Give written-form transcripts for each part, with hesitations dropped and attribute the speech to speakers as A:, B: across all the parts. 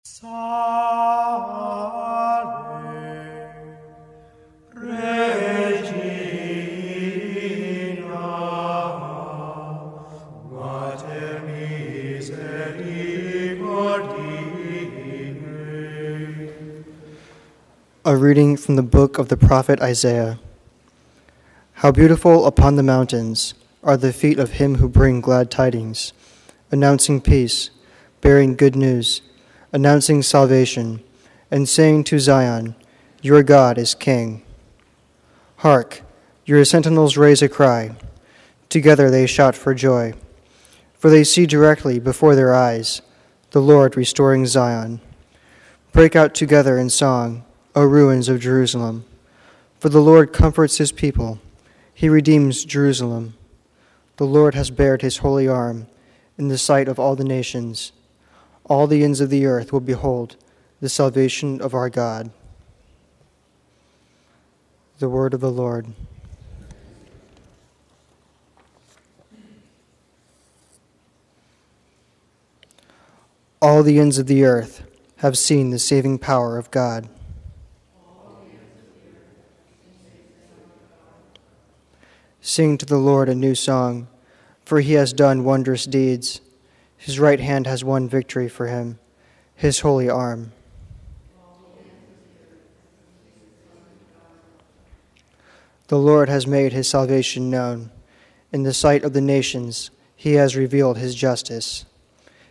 A: Salve, Regina, Mater misericordiae.
B: A reading from the book of the prophet Isaiah. How beautiful upon the mountains are the feet of him who bring glad tidings, announcing peace, bearing good news, announcing salvation, and saying to Zion, your God is King. Hark, your sentinels raise a cry. Together they shout for joy, for they see directly before their eyes the Lord restoring Zion. Break out together in song, O ruins of Jerusalem, for the Lord comforts his people. He redeems Jerusalem. The Lord has bared his holy arm in the sight of all the nations. All the ends of the earth will behold the salvation of our God. The word of the Lord. All the ends of the earth have seen the saving power of God. Sing to the Lord a new song, for he has done wondrous deeds. His right hand has won victory for him, his holy arm. The Lord has made his salvation known. In the sight of the nations, he has revealed his justice.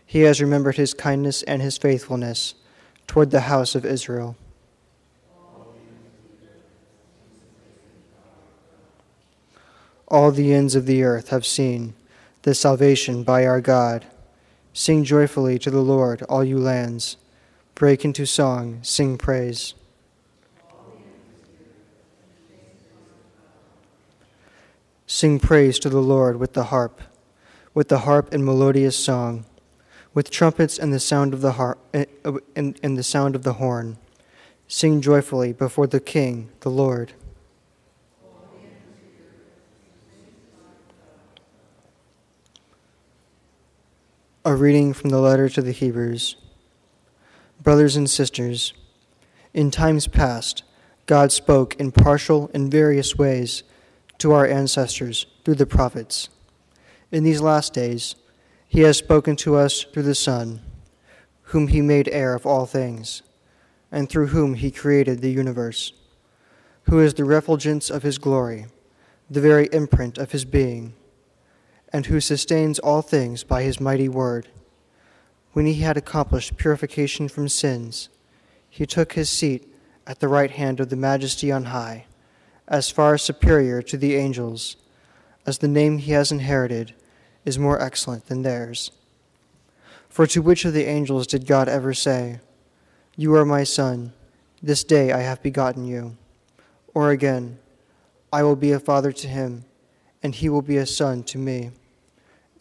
B: He has remembered his kindness and his faithfulness toward the house of Israel. All the ends of the earth have seen the salvation by our God. Sing joyfully to the Lord, all you lands. Break into song, sing praise. Sing praise to the Lord with the harp and melodious song, with trumpets and the sound of the harp and the sound of the horn. Sing joyfully before the King, the Lord. A reading from the letter to the Hebrews. Brothers and sisters, in times past, God spoke in partial and various ways to our ancestors through the prophets. In these last days, he has spoken to us through the Son, whom he made heir of all things, and through whom he created the universe, who is the refulgence of his glory, the very imprint of his being, and who sustains all things by his mighty word. When he had accomplished purification from sins, he took his seat at the right hand of the Majesty on high, as far superior to the angels, as the name he has inherited is more excellent than theirs. For to which of the angels did God ever say, you are my son, this day I have begotten you? Or again, I will be a father to him, and he will be a son to me.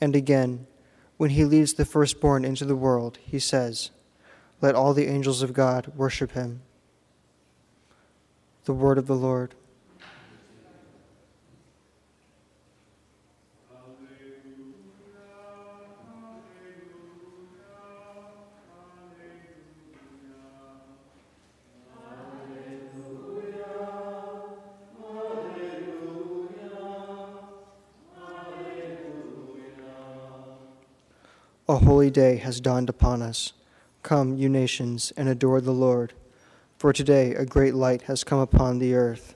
B: And again, when he leads the firstborn into the world, he says, let all the angels of God worship him. The word of the Lord. A holy day has dawned upon us. Come, you nations, and adore the Lord. For today a great light has come upon the earth.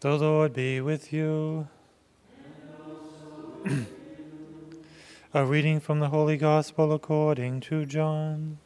C: The Lord be with you. A reading from the Holy Gospel according to John.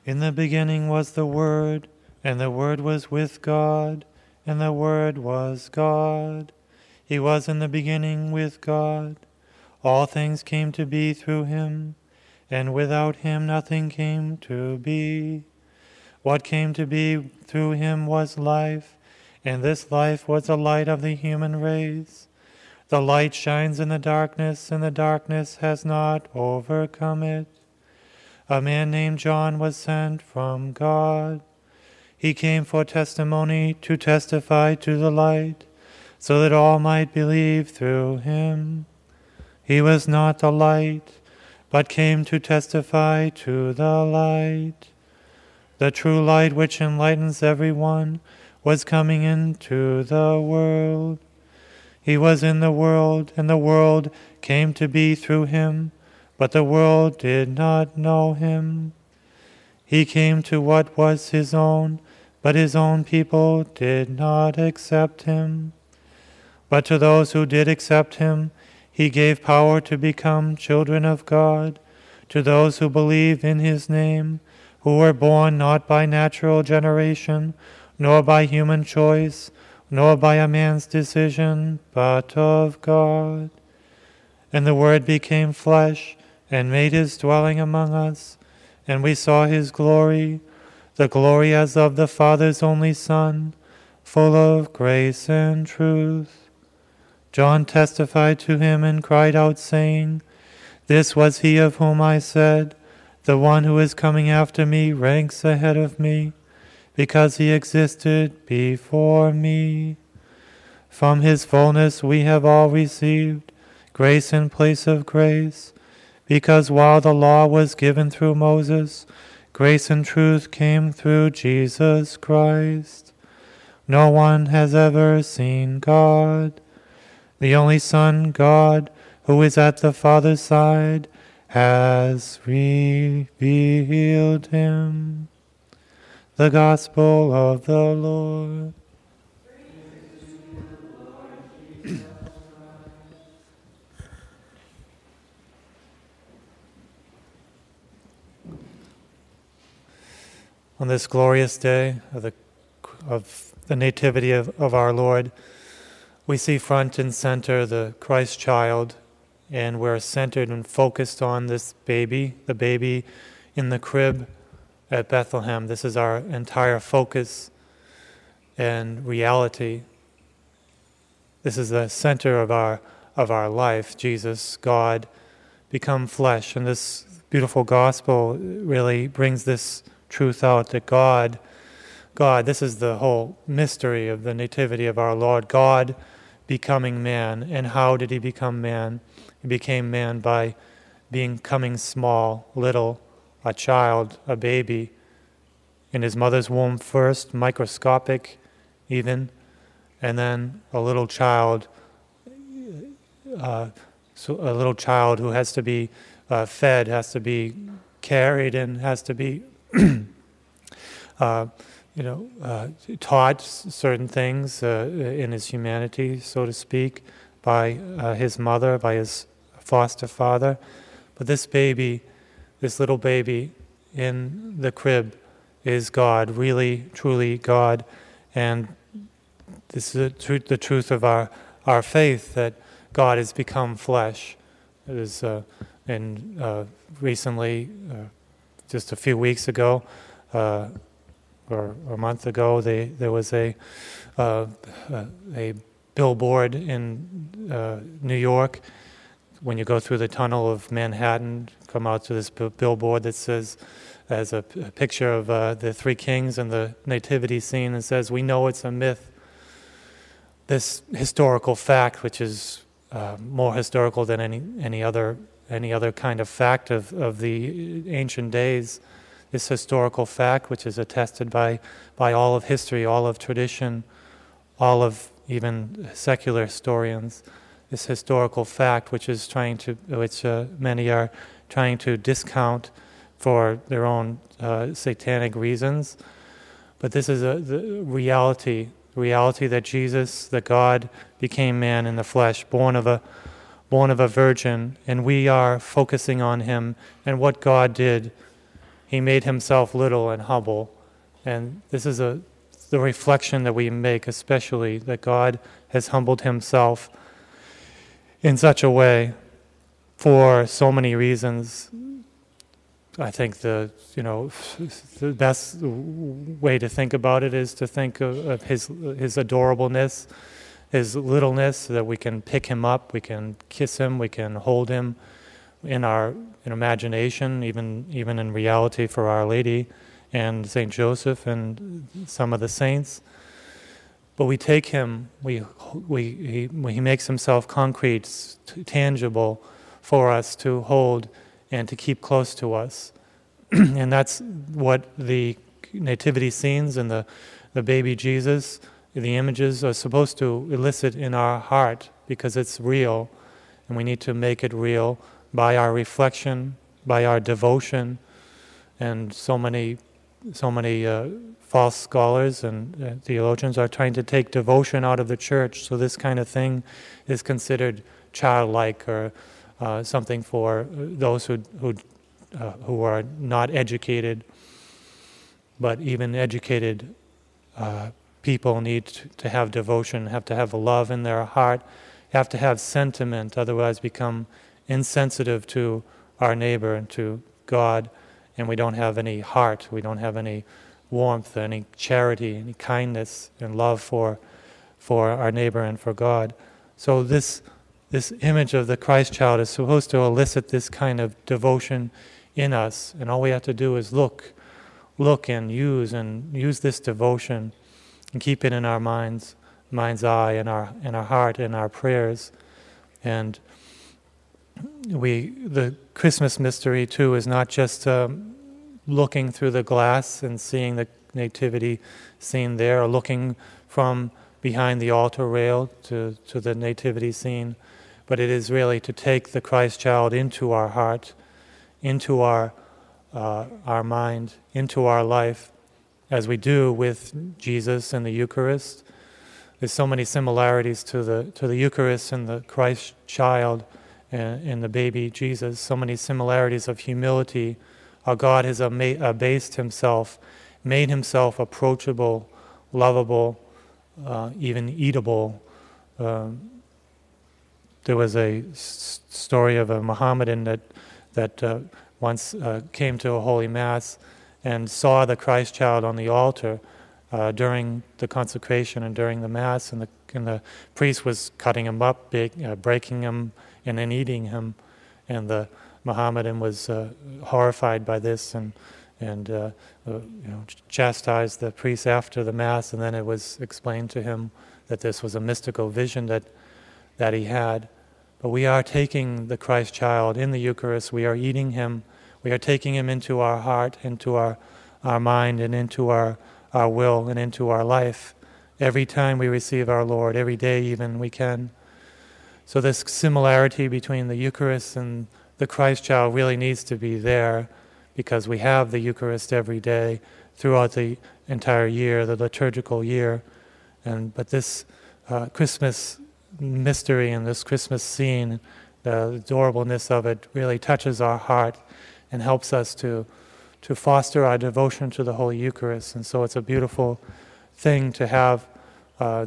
C: In the beginning was the Word, and the Word was with God, and the Word was God. He was in the beginning with God. All things came to be through him, and without him nothing came to be. What came to be through him was life, and this life was the light of the human race. The light shines in the darkness, and the darkness has not overcome it. A man named John was sent from God. He came for testimony, to testify to the light, so that all might believe through him. He was not the light, but came to testify to the light. The true light which enlightens everyone was coming into the world. He was in the world, and the world came to be through him, but the world did not know him. He came to what was his own, but his own people did not accept him. But to those who did accept him, he gave power to become children of God, to those who believe in his name, who were born not by natural generation, nor by human choice, nor by a man's decision, but of God. And the Word became flesh, and made his dwelling among us, and we saw his glory, the glory as of the Father's only Son, full of grace and truth. John testified to him and cried out, saying, "This was he of whom I said, 'The one who is coming after me ranks ahead of me, because he existed before me.' From his fullness we have all received grace in place of grace, because while the law was given through Moses, grace and truth came through Jesus Christ. No one has ever seen God. The only Son, God, who is at the Father's side, has revealed him." The Gospel of the Lord. On this glorious day of the Nativity of our Lord, we see front and center the Christ child, and we're centered and focused on this baby, the baby in the crib at Bethlehem. This is our entire focus and reality. This is the center of our life, Jesus, God, become flesh. And this beautiful gospel really brings this truth out, that God, this is the whole mystery of the Nativity of our Lord, God becoming man. And how did he become man? He became man by becoming small, little, a child, a baby, in his mother's womb first, microscopic even, and then a little child, a little child who has to be fed, has to be carried, and has to be taught certain things in his humanity, so to speak, by his mother, by his foster father. But this baby, this little baby in the crib is God, really, truly God. And this is the truth of our faith, that God has become flesh. It is, recently, just a few weeks ago, or a month ago, there was a billboard in New York. When you go through the tunnel of Manhattan, come out to this billboard that says, as a picture of the three kings and the nativity scene, and says, "We know it's a myth." This historical fact, which is more historical than any other kind of fact of the ancient days, this historical fact, which is attested by all of history, all of tradition, all of even secular historians, this historical fact, which many are trying to discount for their own satanic reasons. But this is the reality that Jesus, that God, became man in the flesh, born of a virgin, and we are focusing on him and what God did. He made himself little and humble, and this is the reflection that we make, especially that God has humbled himself in such a way for so many reasons. I think the best way to think about it is to think of his adorableness, his littleness, so that we can pick him up, we can kiss him, we can hold him in our imagination, even in reality for Our Lady and Saint Joseph and some of the saints. But we take him, he makes himself concrete, tangible for us to hold and to keep close to us. And that's what the nativity scenes and the baby Jesus, the images, are supposed to elicit in our heart, because it's real, and we need to make it real by our reflection, by our devotion. And so many false scholars and theologians are trying to take devotion out of the church, so this kind of thing is considered childlike or something for those who are not educated. But even educated people need to have devotion, have to have love in their heart, have to have sentiment, otherwise become insensitive to our neighbor and to God, and we don't have any heart, we don't have any warmth, any charity, any kindness and love for our neighbor and for God. So this image of the Christ child is supposed to elicit this kind of devotion in us, and all we have to do is look and use this devotion and keep it in our mind's eye, in our heart, in our prayers. And the Christmas mystery too is not just looking through the glass and seeing the nativity scene there, or looking from behind the altar rail to the nativity scene, but it is really to take the Christ child into our heart, into our mind, into our life, as we do with Jesus and the Eucharist. There's so many similarities to the Eucharist and the Christ child and the baby Jesus, so many similarities of humility, how God has abased himself, made himself approachable, lovable, even eatable. There was a story of a Mohammedan that once came to a Holy Mass and saw the Christ child on the altar during the consecration and during the Mass, and the priest was cutting him up, breaking him, and then eating him. And the Mohammedan was horrified by this and chastised the priest after the Mass, and then it was explained to him that this was a mystical vision that he had. But we are taking the Christ child in the Eucharist, we are eating him, we are taking him into our heart, into our mind, and into our will, and into our life. Every time we receive our Lord, every day even we can. So this similarity between the Eucharist and the Christ child really needs to be there, because we have the Eucharist every day throughout the entire year, the liturgical year. But this Christmas mystery and this Christmas scene, the adorableness of it really touches our heart and helps us to foster our devotion to the Holy Eucharist. And so it's a beautiful thing to have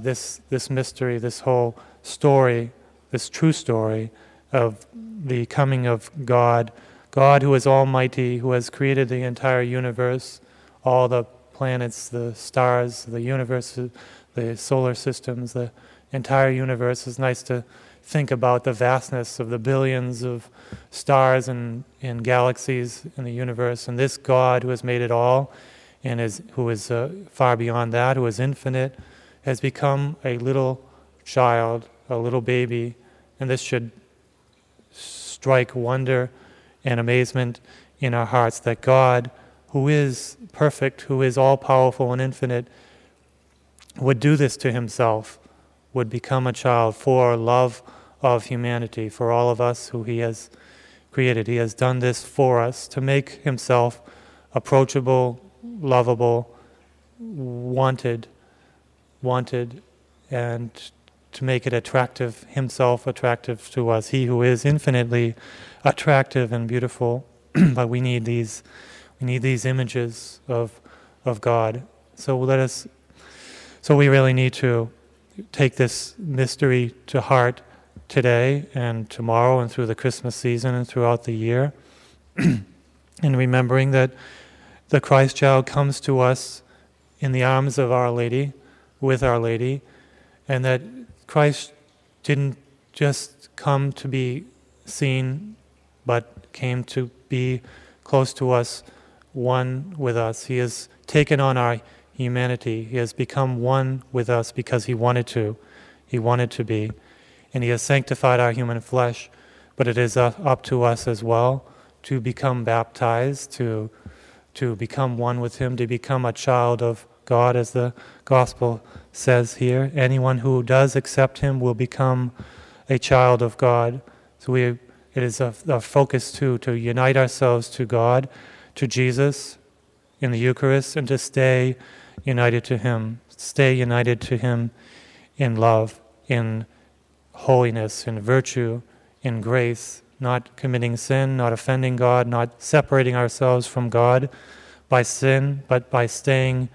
C: this mystery, this whole story, this true story of the coming of God who is almighty, who has created the entire universe, all the planets, the stars, the universe, the solar systems, the entire universe. It's nice to think about the vastness of the billions of stars and galaxies in the universe, and this God who has made it all and who is far beyond that, who is infinite, has become a little child, a little baby, and this should strike wonder and amazement in our hearts that God, who is perfect, who is all-powerful and infinite, would do this to himself, would become a child for love of humanity, for all of us who he has created. He has done this for us to make himself approachable, lovable, wanted, and to make it attractive, himself attractive to us. He who is infinitely attractive and beautiful, but we need these images of God. So let us So we really need to take this mystery to heart today and tomorrow and through the Christmas season and throughout the year. And remembering that the Christ child comes to us in the arms of Our Lady, with Our Lady, and that Christ didn't just come to be seen, but came to be close to us, one with us. He has taken on our humanity. He has become one with us because He wanted to. He wanted to be. And He has sanctified our human flesh, but it is up to us as well to become baptized, to become one with Him, to become a child of God, as the Gospel says here. Anyone who does accept Him will become a child of God. So it is a focus too, to unite ourselves to God, to Jesus in the Eucharist, and to stay united to Him. Stay united to Him in love, in holiness, in virtue, in grace, not committing sin, not offending God, not separating ourselves from God by sin, but by staying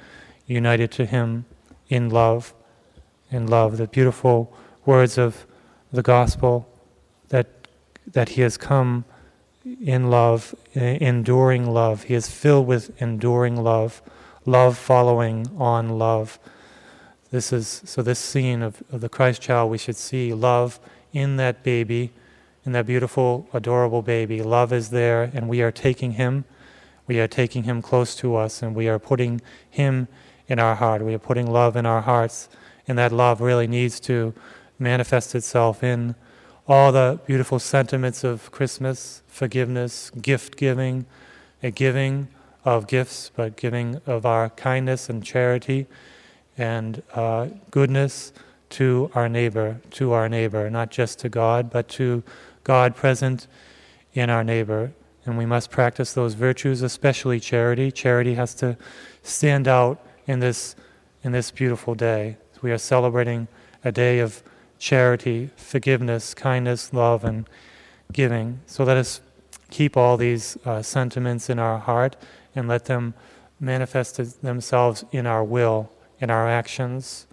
C: united to Him in love. In love, the beautiful words of the Gospel that He has come in love, enduring love. He is filled with enduring love, love following on love. This scene of the Christ child, we should see love in that baby, in that beautiful, adorable baby. Love is there, and we are taking Him close to us, and we are putting Him in our heart. We are putting love in our hearts, and that love really needs to manifest itself in all the beautiful sentiments of Christmas: forgiveness, gift giving, a giving of gifts, but giving of our kindness and charity and goodness to our neighbor, not just to God, but to God present in our neighbor. And we must practice those virtues, especially charity. Charity has to stand out in this beautiful day. We are celebrating a day of charity, forgiveness, kindness, love, and giving. So let us keep all these sentiments in our heart and let them manifest themselves in our will, in our actions,